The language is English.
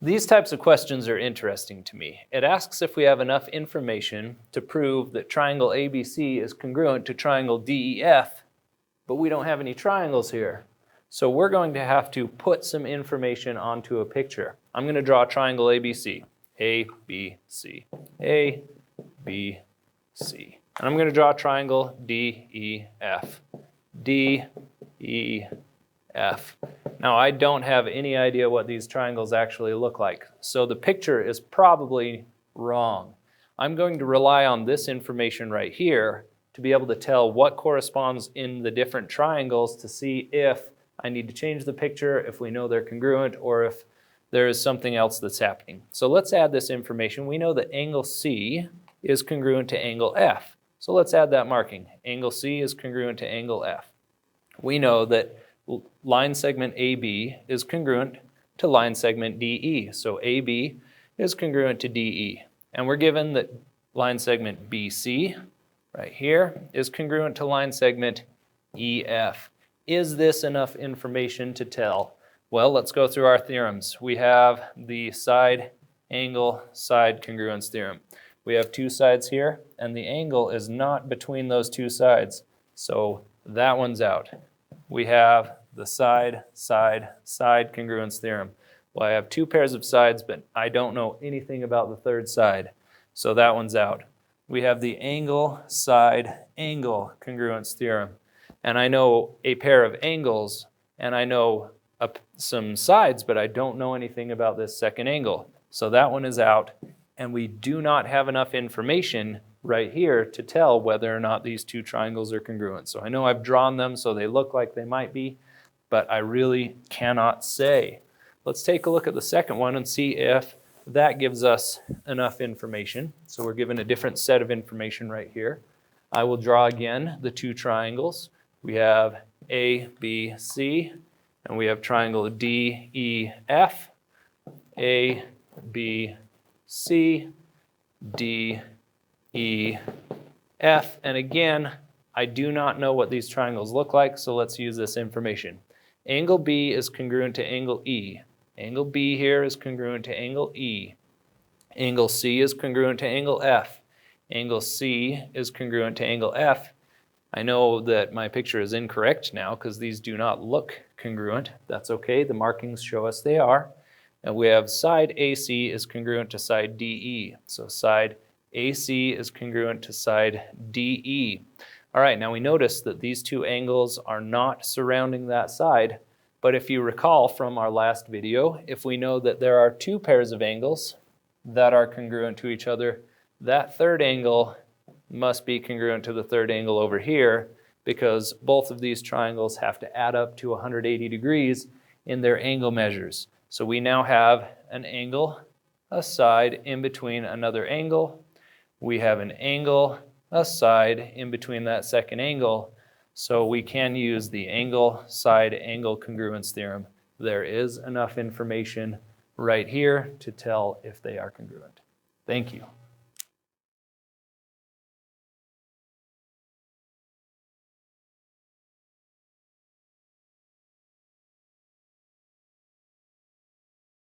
These types of questions are interesting to me. It asks if we have enough information to prove that triangle ABC is congruent to triangle DEF, but we don't have any triangles here. So we're going to have to put some information onto a picture. I'm going to draw a triangle ABC. A, B, C. A, B, C. And I'm going to draw a triangle DEF. D, E, F. Now I don't have any idea what these triangles actually look like, so the picture is probably wrong. I'm going to rely on this information right here to be able to tell what corresponds in the different triangles to see if I need to change the picture, if we know they're congruent, or if there is something else that's happening. So let's add this information. We know that angle C is congruent to angle F. So let's add that marking. Angle C is congruent to angle F. We know that line segment AB is congruent to line segment DE. So AB is congruent to DE. And we're given that line segment BC, right here, is congruent to line segment EF. Is this enough information to tell? Well, let's go through our theorems. We have the side angle side congruence theorem. We have two sides here, and the angle is not between those two sides. So that one's out. We have the side congruence theorem. Well, I have two pairs of sides, but I don't know anything about the third side, so that one's out. We have the angle side angle congruence theorem, and I know a pair of angles, and I know some sides, but I don't know anything about this second angle, so that one is out, and we do not have enough information right here to tell whether or not these two triangles are congruent. So I know I've drawn them so they look like they might be, but I really cannot say. Let's take a look at the second one and see if that gives us enough information. So we're given a different set of information right here. I will draw again the two triangles. We have A, B, C, and we have triangle D, E, F. A, B, C, D, E, F, and again, I do not know what these triangles look like, so let's use this information. Angle B is congruent to angle E. Angle B here is congruent to angle E. Angle C is congruent to angle F. Angle C is congruent to angle F. I know that my picture is incorrect now because these do not look congruent. That's okay, the markings show us they are. And we have side AC is congruent to side DE. So side AC is congruent to side DE. All right, now we notice that these two angles are not surrounding that side, but if you recall from our last video, if we know that there are two pairs of angles that are congruent to each other, that third angle must be congruent to the third angle over here because both of these triangles have to add up to 180 degrees in their angle measures. So we now have an angle, a side in between another angle. We have an angle, a side in between that second angle, so we can use the angle side angle congruence theorem. There is enough information right here to tell if they are congruent. Thank you.